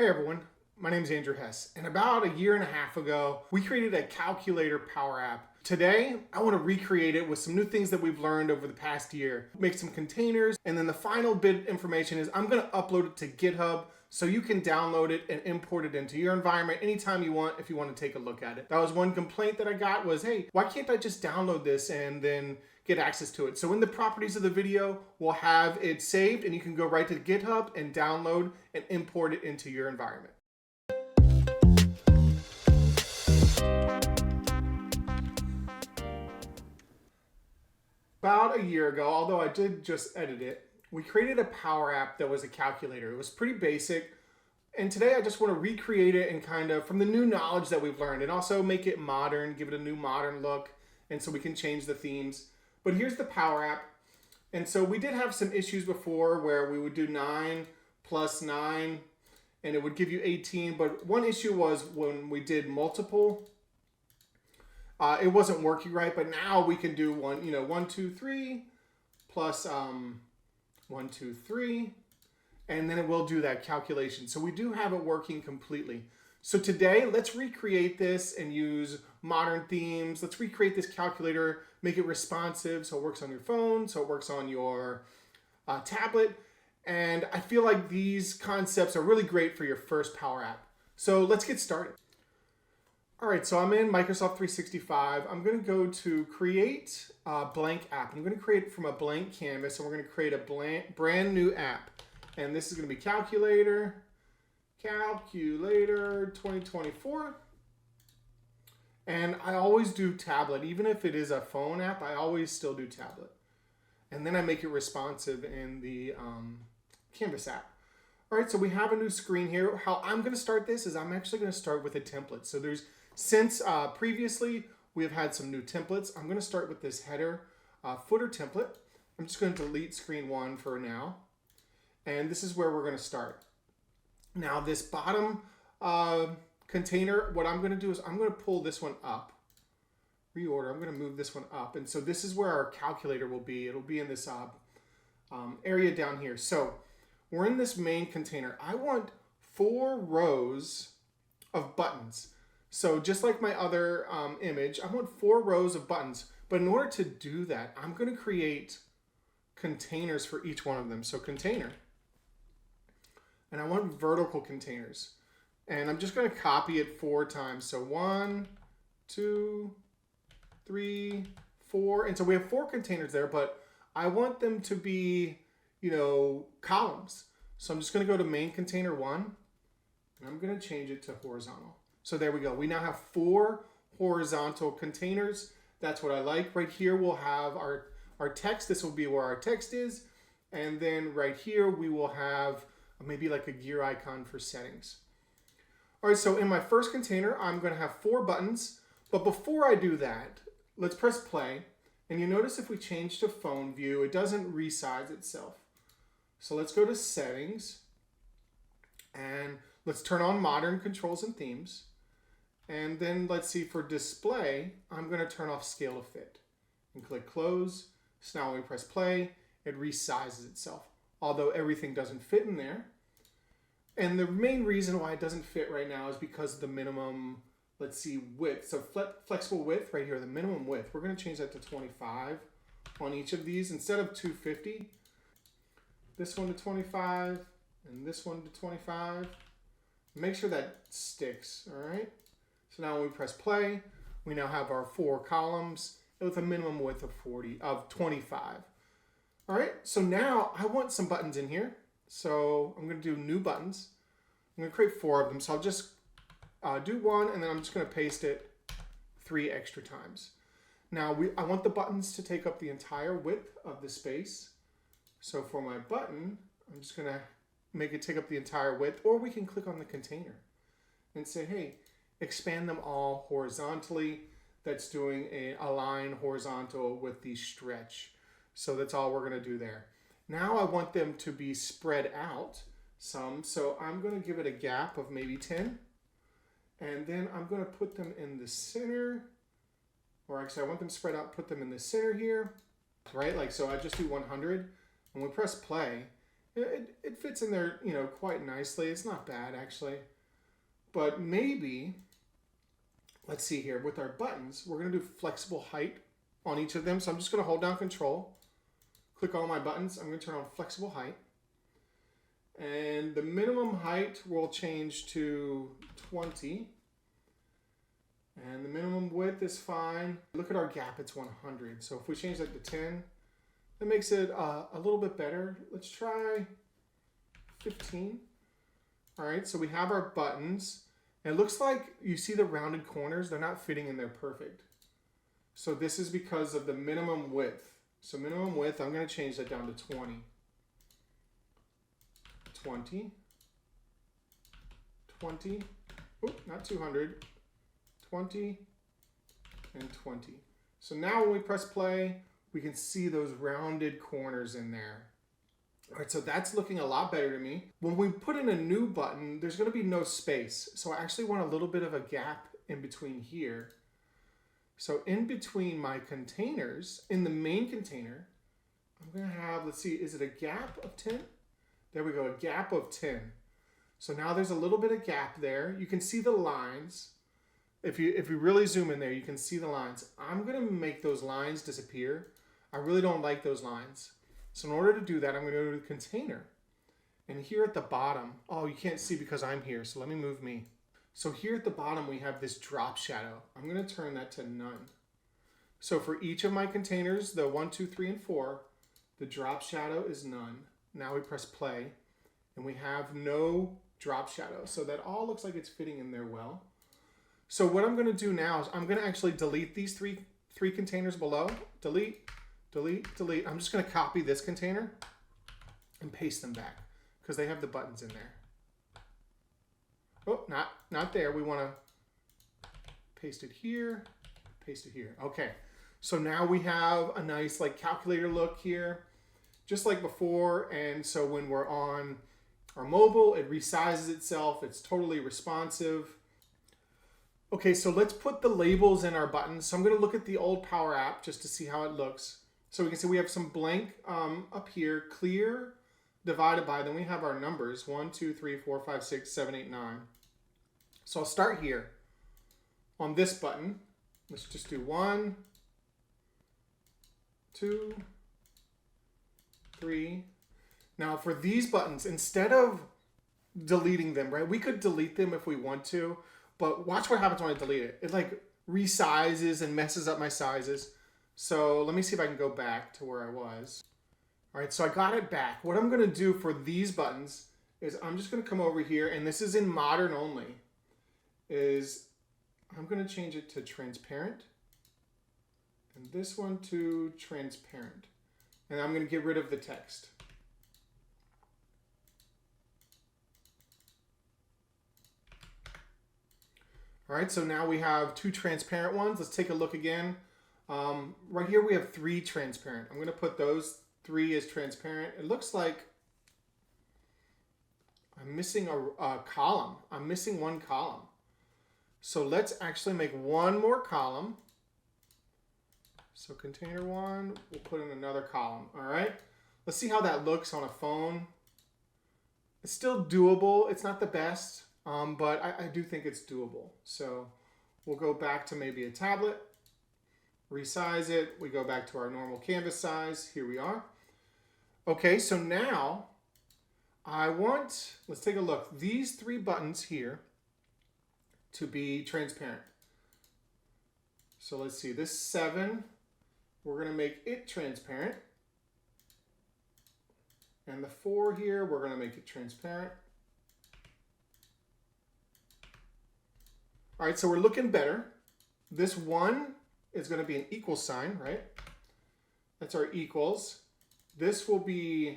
Hey everyone, my name is Andrew Hess, and about a year and a half ago, we created a calculator power app. Today, I want to recreate it with some new things that we've learned over the past year. Make some containers, and then the final bit of information is I'm going to upload it to Github so you can download it and import it into your environment anytime you want if you want to take a look at it. That was one complaint that I got was, hey, why can't I just download this and then get access to it? So in the properties of the video, we'll have it saved and you can go right to GitHub and download and import it into your environment. About a year ago, although I did just edit it, we created a power app that was a calculator. It was pretty basic. And today I just want to recreate it and kind of from the new knowledge that we've learned and also make it modern, give it a new modern look. And so we can change the themes. But here's the power app. And so we did have some issues before where we would do 9 plus 9 and it would give you 18. But one issue was when we did multiple, it wasn't working right. But now we can do 1, 2, 3 plus 1, 2, 3. And then it will do that calculation. So we do have it working completely. So today, let's recreate this and use modern themes. Let's recreate this calculator, make it responsive so it works on your phone, so it works on your tablet. And I feel like these concepts are really great for your first Power App. So let's get started. All right, so I'm in Microsoft 365. I'm gonna go to create a blank app. I'm gonna create it from a blank canvas and we're gonna create a brand new app. And this is gonna be Calculator 2024. And I always do tablet. Even if it is a phone app, I always still do tablet. And then I make it responsive in the Canvas app. All right, so we have a new screen here. How I'm gonna start this is I'm actually gonna start with a template. So since previously we have had some new templates, I'm gonna start with this header footer template. I'm just gonna delete screen 1 for now. And this is where we're gonna start. Now this bottom container, what I'm going to do is I'm going to pull this one up. Reorder, I'm going to move this one up. And so this is where our calculator will be. It'll be in this area down here. So we're in this main container. I want 4 rows of buttons. So just like my other image, I want 4 rows of buttons. But in order to do that, I'm going to create containers for each one of them. So container. And I want vertical containers. And I'm just going to copy it 4 times. So 1, 2, 3, 4. And so we have 4 containers there, but I want them to be, columns. So I'm just going to go to main container 1, and I'm going to change it to horizontal. So there we go. We now have 4 horizontal containers. That's what I like. Right here we'll have our text. This will be where our text is. And then right here we will have maybe like a gear icon for settings. All right, so in my first container, I'm going to have 4 buttons. But before I do that, let's press play. And you notice if we change to phone view, it doesn't resize itself. So let's go to settings. And let's turn on modern controls and themes. And then let's see for display, I'm going to turn off scale to fit. And click close. So now when we press play, it resizes itself. Although everything doesn't fit in there. And the main reason why it doesn't fit right now is because of the minimum, let's see, width. So flexible width right here, the minimum width. We're going to change that to 25 on each of these instead of 250. This one to 25 and this one to 25. Make sure that sticks, all right? So now when we press play, we now have our 4 columns with a minimum width of 25. All right, so now I want some buttons in here. So I'm going to do new buttons. I'm going to create 4 of them. So I'll just do 1, and then I'm just going to paste it 3 extra times. Now I want the buttons to take up the entire width of the space. So for my button, I'm just going to make it take up the entire width, or we can click on the container and say, hey, expand them all horizontally. That's doing a line horizontal with the stretch. So that's all we're going to do there. Now I want them to be spread out some. So I'm going to give it a gap of maybe 10. And then I'm going to put them in the center. Or actually I want them spread out, put them in the center here. Right? Like so I just do 100. And we press play. It fits in there, quite nicely. It's not bad, actually. But maybe, let's see here, with our buttons, we're going to do flexible height on each of them. So I'm just going to hold down Control, click all my buttons. I'm going to turn on flexible height. And the minimum height will change to 20. And the minimum width is fine. Look at our gap, it's 100. So if we change that to 10, that makes it a little bit better. Let's try 15. All right, so we have our buttons. And it looks like you see the rounded corners, they're not fitting in there perfect. So this is because of the minimum width. So minimum width, I'm going to change that down to 20. 20. 20. Oop, not 200. 20 and 20. So now when we press play, we can see those rounded corners in there. All right, so that's looking a lot better to me. When we put in a new button, there's going to be no space. So I actually want a little bit of a gap in between here. So in between my containers, in the main container, I'm going to have, let's see, is it a gap of 10? There we go, a gap of 10. So now there's a little bit of gap there. You can see the lines. If you really zoom in there, you can see the lines. I'm going to make those lines disappear. I really don't like those lines. So in order to do that, I'm going to go to the container. And here at the bottom, oh, you can't see because I'm here, so let me move me. So here at the bottom, we have this drop shadow. I'm going to turn that to none. So for each of my containers, the 1, 2, 3, and 4, the drop shadow is none. Now we press play, and we have no drop shadow. So that all looks like it's fitting in there well. So what I'm going to do now is I'm going to actually delete these three containers below. Delete, delete, delete. I'm just going to copy this container and paste them back because they have the buttons in there. Oh, not there. We want to paste it here, paste it here. Okay, so now we have a nice like calculator look here, just like before. And so when we're on our mobile, it resizes itself. It's totally responsive. Okay, so let's put the labels in our buttons. So I'm going to look at the old Power App just to see how it looks. So we can see we have some blank up here, clear, divided by, then we have our numbers, 1, 2, 3, 4, 5, 6, 7, 8, 9. So I'll start here on this button. Let's just do 1, 2, 3. Now for these buttons, instead of deleting them, right, we could delete them if we want to, but watch what happens when I delete it. It like resizes and messes up my sizes. So let me see if I can go back to where I was. All right, so I got it back. What I'm going to do for these buttons is I'm just going to come over here, and this is in modern only, is I'm going to change it to transparent, and this one to transparent. And I'm going to get rid of the text. All right, so now we have 2 transparent ones. Let's take a look again. Right here we have 3 transparent. I'm going to put those 3 as transparent. It looks like I'm missing a column. I'm missing one column. So let's actually make one more column. So container 1, we'll put in another column. All right, let's see how that looks on a phone. It's still doable. It's not the best. But I do think it's doable. So we'll go back to maybe a tablet, resize it. We go back to our normal canvas size. Here we are. Okay, so now let's take a look, these 3 buttons here to be transparent. So let's see, this 7, we're going to make it transparent. And the 4 here, we're going to make it transparent. All right, so we're looking better. This 1 is going to be an equal sign, right? That's our equals. This will be,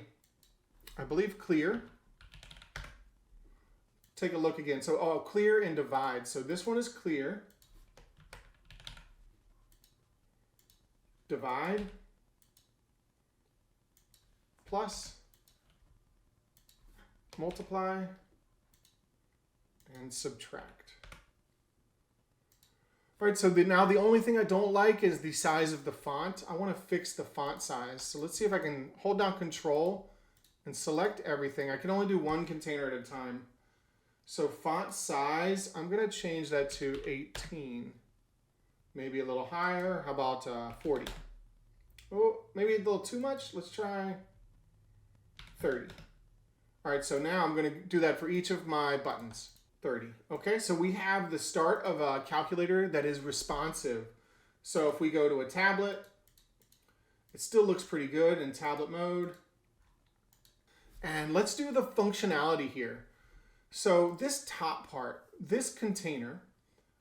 I believe, clear. Take a look again. So, clear and divide. So this one is clear. Divide. Plus. Multiply. And subtract. All right, so now the only thing I don't like is the size of the font. I want to fix the font size. So let's see if I can hold down Control and select everything. I can only do one container at a time. So font size, I'm going to change that to 18. Maybe a little higher. How about 40? Oh, maybe a little too much. Let's try 30. All right, so now I'm going to do that for each of my buttons. 30. Okay, so we have the start of a calculator that is responsive. So if we go to a tablet, it still looks pretty good in tablet mode. And let's do the functionality here. So this top part, this container,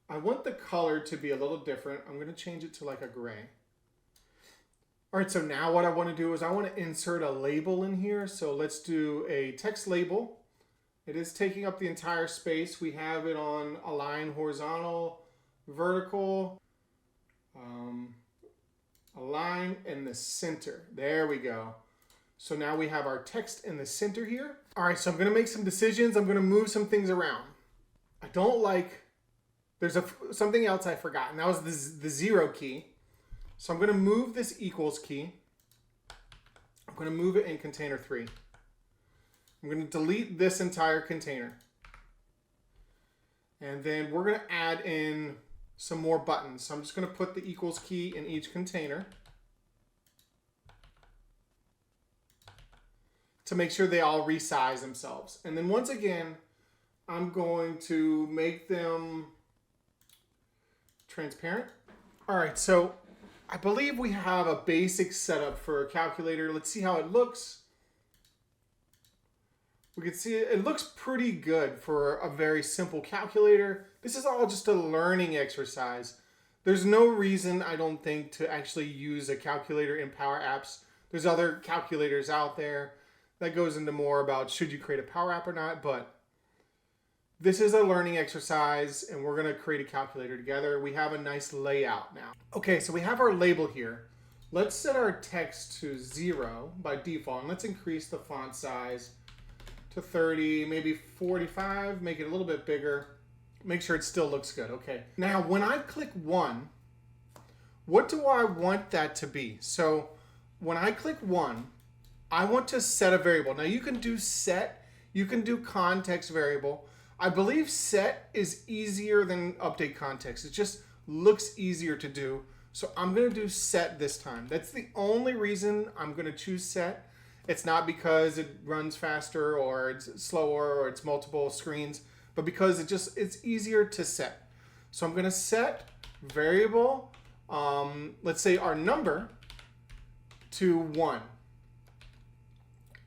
I want the color to be a little different. I'm going to change it to like a gray. All right, so now what I want to do is I want to insert a label in here. So let's do a text label. It is taking up the entire space. We have it on align horizontal, vertical, align in the center. There we go. So now we have our text in the center here. All right, so I'm going to make some decisions. I'm going to move some things around. I don't like, there's something else I forgot, and that was the 0 key. So I'm going to move this equals key. I'm going to move it in container 3. I'm going to delete this entire container. And then we're going to add in some more buttons. So I'm just going to put the equals key in each container to make sure they all resize themselves. And then once again, I'm going to make them transparent. All right, so I believe we have a basic setup for a calculator. Let's see how it looks. We can see it looks pretty good for a very simple calculator. This is all just a learning exercise. There's no reason, I don't think, to actually use a calculator in Power Apps. There's other calculators out there. That goes into more about should you create a Power App or not, but this is a learning exercise and we're gonna create a calculator together. We have a nice layout now. Okay, so we have our label here. Let's set our text to 0 by default, and let's increase the font size to 30, maybe 45, make it a little bit bigger. Make sure it still looks good, okay. Now, when I click 1, what do I want that to be? So when I click 1, I want to set a variable. Now you can do set, you can do context variable. I believe set is easier than update context. It just looks easier to do. So I'm gonna do set this time. That's the only reason I'm gonna choose set. It's not because it runs faster or it's slower or it's multiple screens, but because it's easier to set. So I'm gonna set variable, let's say our number, to 1.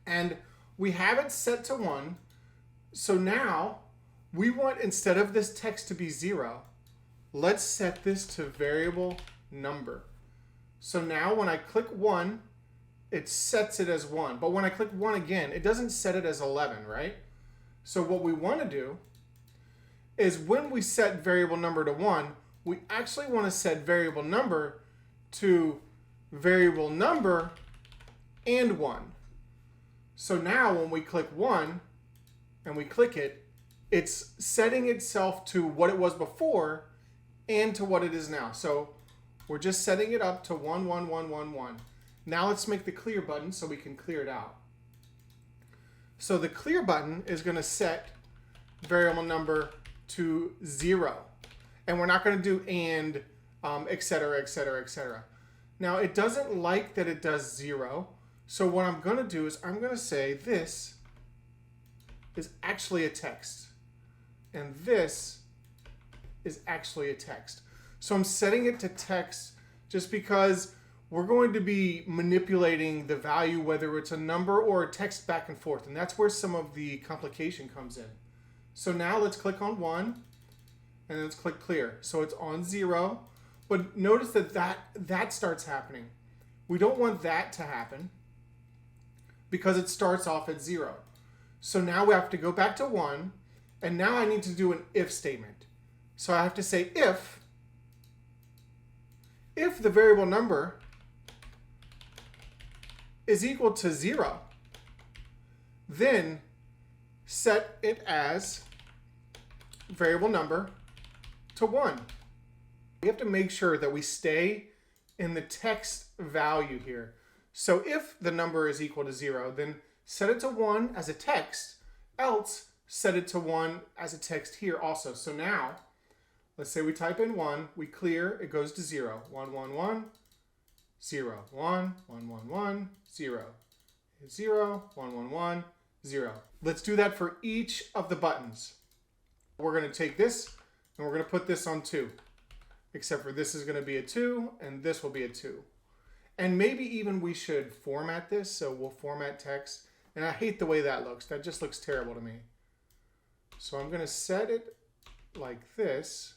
And we have it set to 1. So now we want, instead of this text to be 0, let's set this to variable number. So now when I click 1, it sets it as 1. But when I click 1 again, it doesn't set it as 11, right? So what we want to do is when we set variable number to 1, we actually want to set variable number to variable number and 1. So now when we click 1 and we click it, it's setting itself to what it was before and to what it is now. So we're just setting it up to 1, 1, 1, 1, 1. Now let's make the clear button so we can clear it out. So the clear button is going to set variable number to 0. And we're not going to do and, etc., etc., etc. Now it doesn't like that it does 0. So what I'm going to do is I'm going to say this is actually a text. And this is actually a text. So I'm setting it to text just because we're going to be manipulating the value, whether it's a number or a text, back and forth. And that's where some of the complication comes in. So now let's click on 1 and let's click clear. So it's on 0, but notice that starts happening. We don't want that to happen because it starts off at 0. So now we have to go back to 1, and now I need to do an if statement. So I have to say if the variable number is equal to 0, then set it as variable number to 1. We have to make sure that we stay in the text value here. So if the number is equal to 0, then set it to 1 as a text, else set it to 1 as a text here also. So now, let's say we type in 1, we clear, it goes to 0. 1, 1, 1, 0. 1, 1, 1, 1, 0. 0, 1, 1, 1, 0. Let's do that for each of the buttons. We're going to take this and we're going to put this on 2. Except for this is going to be a 2 and this will be a 2. And maybe even we should format this, so we'll format text. And I hate the way that looks. That just looks terrible to me. So I'm going to set it like this.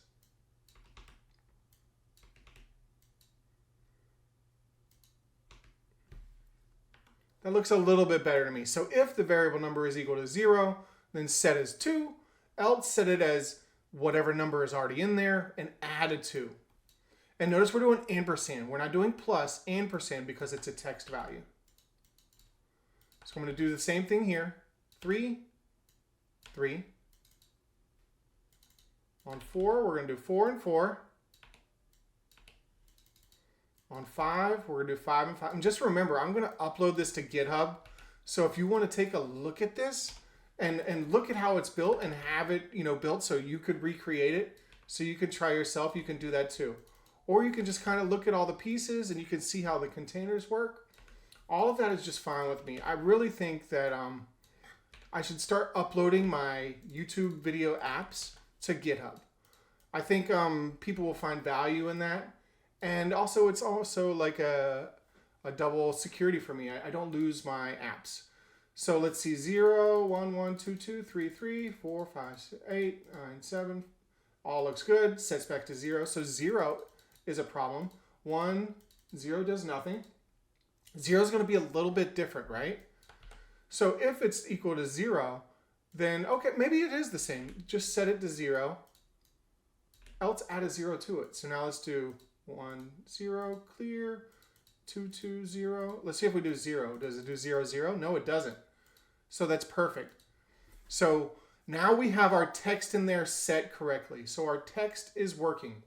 That looks a little bit better to me. So if the variable number is equal to 0, then set as 2, else set it as whatever number is already in there and add a 2. And notice we're doing ampersand. We're not doing plus ampersand because it's a text value. So I'm going to do the same thing here. 3, 3. On 4, we're going to do 4 and 4. On 5, we're going to do 5 and 5. And just remember, I'm going to upload this to GitHub. So if you want to take a look at this and look at how it's built and have it, built so you could recreate it, so you can try yourself, you can do that too. Or you can just kind of look at all the pieces and you can see how the containers work. All of that is just fine with me. I really think that I should start uploading my YouTube video apps to GitHub. I think people will find value in that. And also, it's also like a double security for me. I don't lose my apps. So let's see, 0, 1, 1, 2, 2, 3, 3, 4, 5, 6, 8, 9, 7. All looks good. Sets back to 0. So 0 is a problem. 1, 0 does nothing. 0 is going to be a little bit different, right? So if it's equal to 0, then okay, maybe it is the same. Just set it to 0. Else add a 0 to it. So now let's do 1, 0, clear, 2, 2, 0. Let's see if we do 0. Does it do 0, 0? No, it doesn't. So that's perfect. So now we have our text in there set correctly. So our text is working.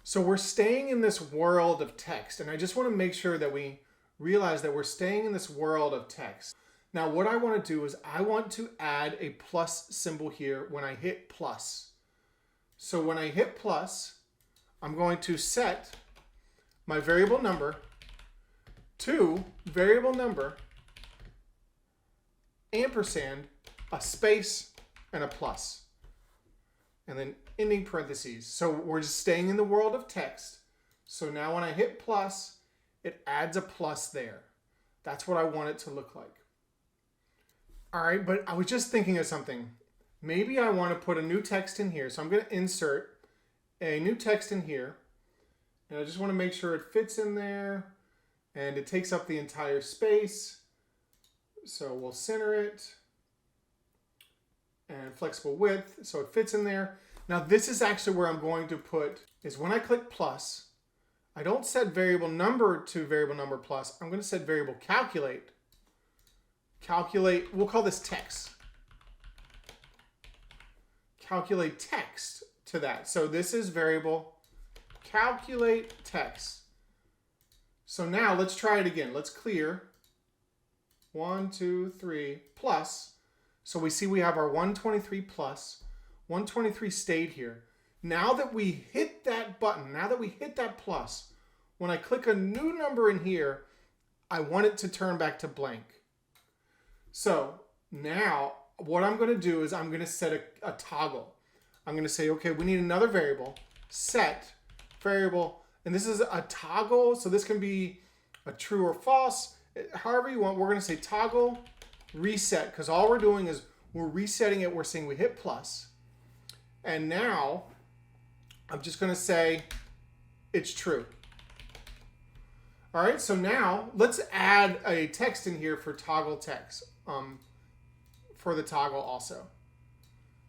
So we're staying in this world of text. And I just want to make sure that we realize that we're staying in this world of text. Now what I want to do is I want to add a plus symbol here when I hit plus. So when I hit plus, I'm going to set my variable number to variable number ampersand, a space, and a plus. And then ending parentheses. So we're just staying in the world of text. So now when I hit plus, it adds a plus there. That's what I want it to look like. All right, but I was just thinking of something. Maybe I want to put a new text in here. So I'm going to insert a new text in here. And I just want to make sure it fits in there and it takes up the entire space. So we'll center it and flexible width so it fits in there. Now this is actually where I'm going to put is when I click plus, I don't set variable number to variable number plus. I'm going to set variable calculate. Calculate, we'll call this text. Calculate text to that. So this is variable calculate text. So now let's try it again. Let's clear 1, 2, 3 plus. So we see we have our 123 plus. 123 stayed here. Now that we hit that button, now that we hit that plus, when I click a new number in here, I want it to turn back to blank. So now what I'm going to do is I'm going to set a toggle. I'm going to say, okay, we need another variable, set variable, and this is a toggle. So this can be a true or false, however you want. We're going to say toggle reset because all we're doing is we're resetting it. We're saying we hit plus. And now I'm just going to say it's true. All right, so now let's add a text in here for toggle text, for the toggle also.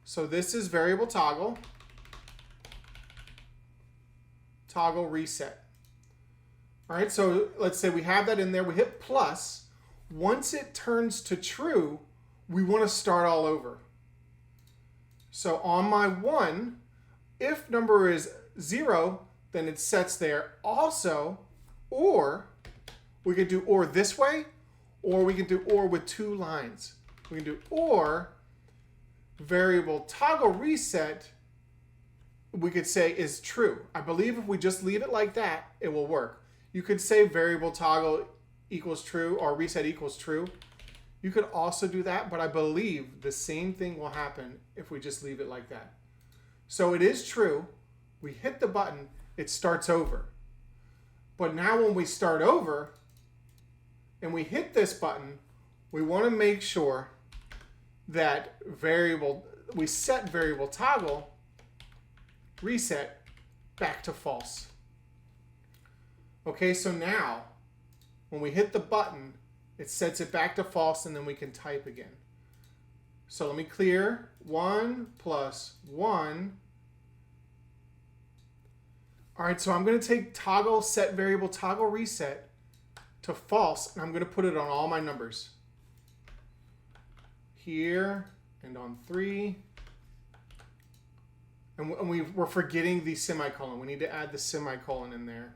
So this is variable toggle, toggle reset. All right, so let's say we have that in there. We hit plus. Once it turns to true, we want to start all over. So on my 1, if number is 0, then it sets there also, or we could do or this way, Or we can do or with 2 lines. We can do or variable toggle reset, we could say is true. I believe if we just leave it like that, it will work. You could say variable toggle equals true or reset equals true. You could also do that, but I believe the same thing will happen if we just leave it like that. So it is true. We hit the button, it starts over. But now when we start over and we hit this button, we want to make sure that we set variable toggle reset back to false. Okay, so now when we hit the button, it sets it back to false, and then we can type again. So let me clear 1 plus 1. All right, so I'm going to take toggle set variable toggle reset to false, and I'm going to put it on all my numbers. Here and on 3. And we're forgetting the semicolon. We need to add the semicolon in there.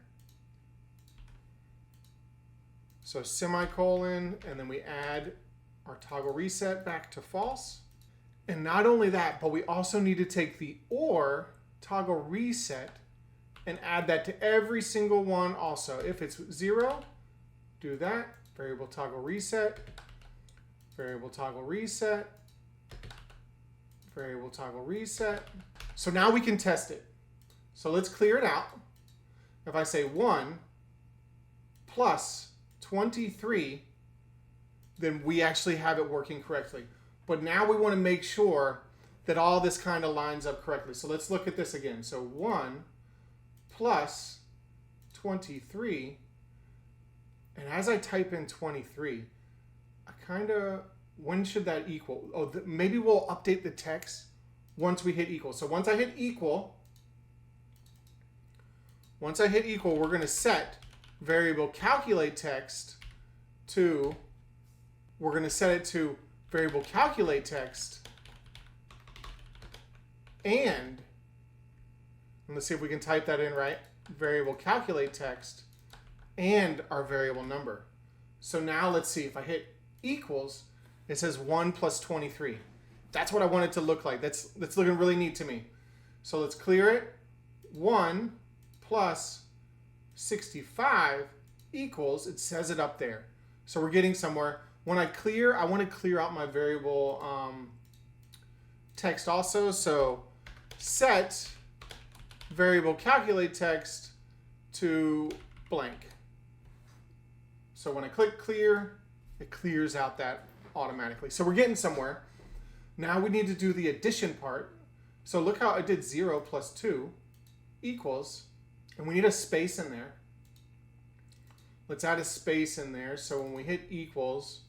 So semicolon, and then we add our toggle reset back to false. And not only that, but we also need to take the or toggle reset and add that to every single one also. If it's 0, do that. Variable toggle reset. Variable toggle reset. Variable toggle reset. So now we can test it. So let's clear it out. If I say 1 plus 23, then we actually have it working correctly. But now we want to make sure that all this kind of lines up correctly. So let's look at this again. So 1 plus 23, and as I type in 23, when should that equal? Oh, maybe we'll update the text once we hit equal. So once I hit equal, we're going to set variable calculate text to, we're going to set it to variable calculate text and let's see if we can type that in right, variable calculate text and our variable number. So now let's see, if I hit equals, it says 1 plus 23. That's what I want it to look like. That's looking really neat to me. So let's clear it. 1 plus 65 equals, it says it up there. So we're getting somewhere. When I clear, I want to clear out my variable text also. So set variable calculate text to blank. So when I click clear, it clears out that automatically. So we're getting somewhere. Now we need to do the addition part. So look how I did 0 plus 2 equals, and we need a space in there. Let's add a space in there. So when we hit equals,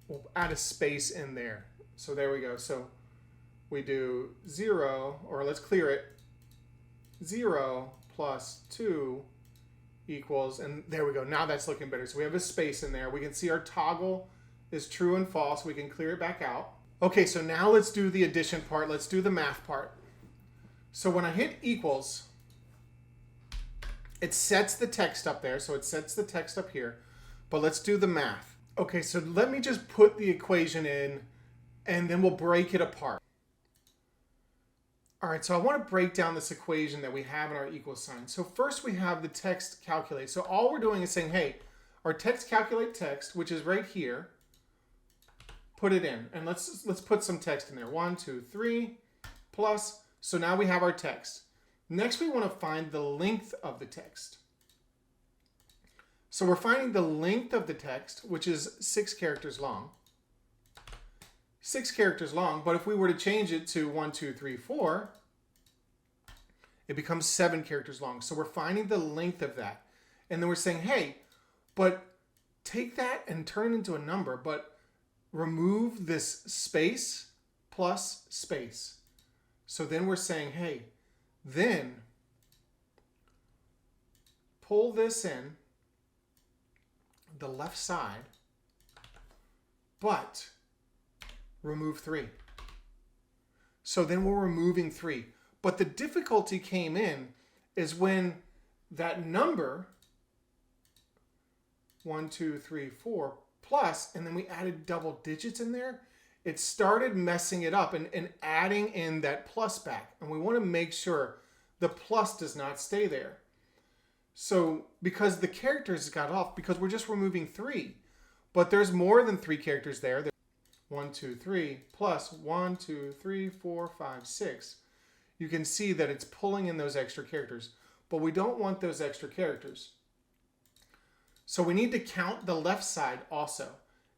we'll add a space in there. So there we go. So we do 0, or let's clear it. 0 plus 2 equals, and there we go. Now that's looking better. So we have a space in there. We can see our toggle is true and false. We can clear it back out. Okay, so now let's do the addition part. Let's do the math part. So when I hit equals, it sets the text up there. So it sets the text up here. But let's do the math. Okay, so let me just put the equation in, and then we'll break it apart. All right, so I want to break down this equation that we have in our equal sign. So first we have the text calculate. So all we're doing is saying, hey, our text calculate text, which is right here, put it in. And let's put some text in there. 1, 2, 3, plus. So now we have our text. Next, we want to find the length of the text. So we're finding the length of the text, which is 6 characters long. 6 characters long, but if we were to change it to 1, 2, 3, 4, it becomes 7 characters long. So we're finding the length of that. And then we're saying, hey, but take that and turn it into a number, but remove this space plus space. So then we're saying, hey, then pull this in the left side, but remove 3. So then we're removing 3. But the difficulty came in is when that number 1, 2, 3, 4 plus and then we added double digits in there, it started messing it up and adding in that plus back. And we want to make sure the plus does not stay there. So because the characters got off, because we're just removing 3, but there's more than 3 characters there. 1, 2, 3 plus 1, 2, 3, 4, 5, 6. You can see that it's pulling in those extra characters, but we don't want those extra characters. So we need to count the left side also.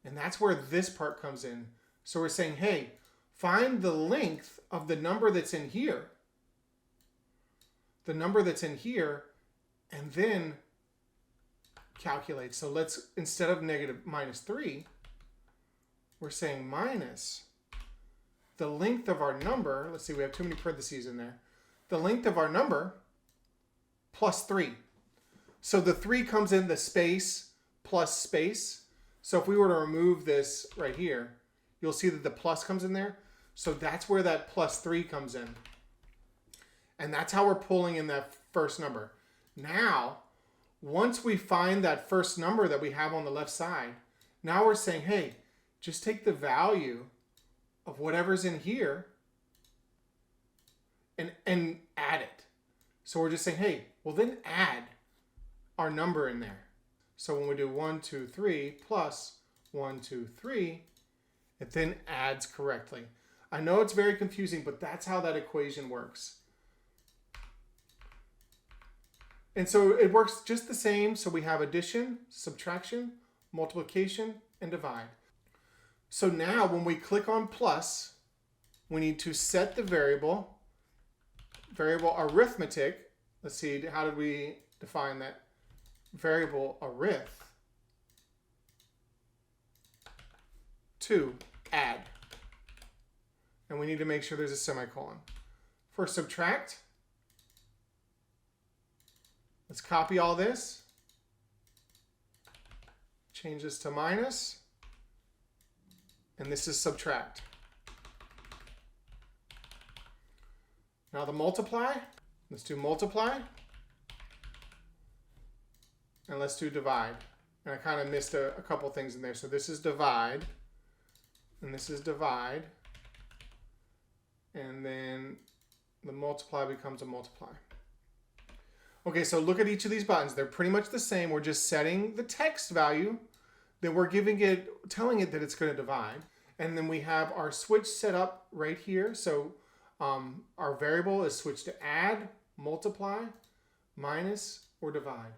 And that's where this part comes in. So we're saying, hey, find the length of the number that's in here. The number that's in here, and then calculate. So let's, instead of -3, we're saying minus the length of our number. Let's see, we have too many parentheses in there. The length of our number plus 3. So the 3 comes in the space plus space. So if we were to remove this right here, you'll see that the plus comes in there. So that's where that plus 3 comes in. And that's how we're pulling in that first number. Now, once we find that first number that we have on the left side, now we're saying, hey, just take the value of whatever's in here and add it. So we're just saying, hey, well then add our number in there. So when we do 1, 2, 3 plus 1, 2, 3, it then adds correctly. I know it's very confusing, but that's how that equation works. And so it works just the same. So we have addition, subtraction, multiplication, and divide. So now when we click on plus, we need to set the variable arithmetic. Let's see, how did we define that? Variable arith to add. And we need to make sure there's a semicolon. For subtract, let's copy all this. Change this to minus. And this is subtract. Now the multiply. Let's do multiply. And let's do divide. And I kind of missed a couple things in there. So this is divide. And this is divide. And then the multiply becomes a multiply. Okay, so look at each of these buttons. They're pretty much the same. We're just setting the text value. Then we're telling it that it's going to divide. And then we have our switch set up right here. So our variable is switched to add, multiply, minus, or divide.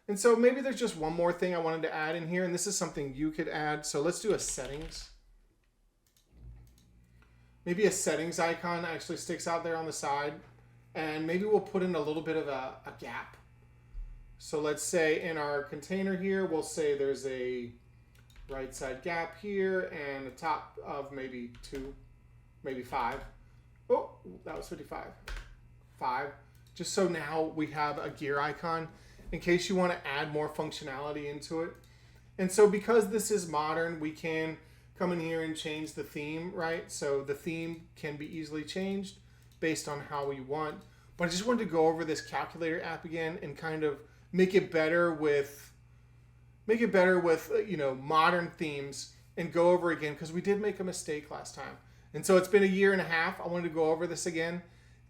And so maybe there's just one more thing I wanted to add in here, and this is something you could add. So let's do a settings. Maybe a settings icon actually sticks out there on the side, and maybe we'll put in a little bit of a gap. So let's say in our container here, we'll say there's a right side gap here and a top of maybe 2, maybe 5. Oh, that was 55. 5. Just so now we have a gear icon in case you want to add more functionality into it. And so because this is modern, we can come in here and change the theme, right? So the theme can be easily changed based on how we want. But I just wanted to go over this calculator app again and kind of make it better with modern themes, and go over again because we did make a mistake last time. And so it's been a year and a half. I wanted to go over this again.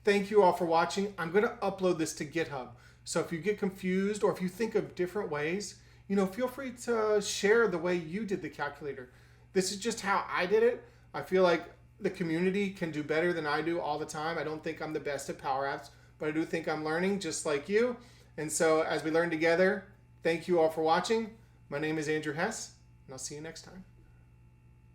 Thank you all for watching. I'm going to upload this to GitHub. So if you get confused or if you think of different ways, feel free to share the way you did the calculator. This is just how I did it. I feel like the community can do better than I do all the time. I don't think I'm the best at Power Apps, but I do think I'm learning just like you. And so as we learn together, thank you all for watching. My name is Andrew Hess, and I'll see you next time.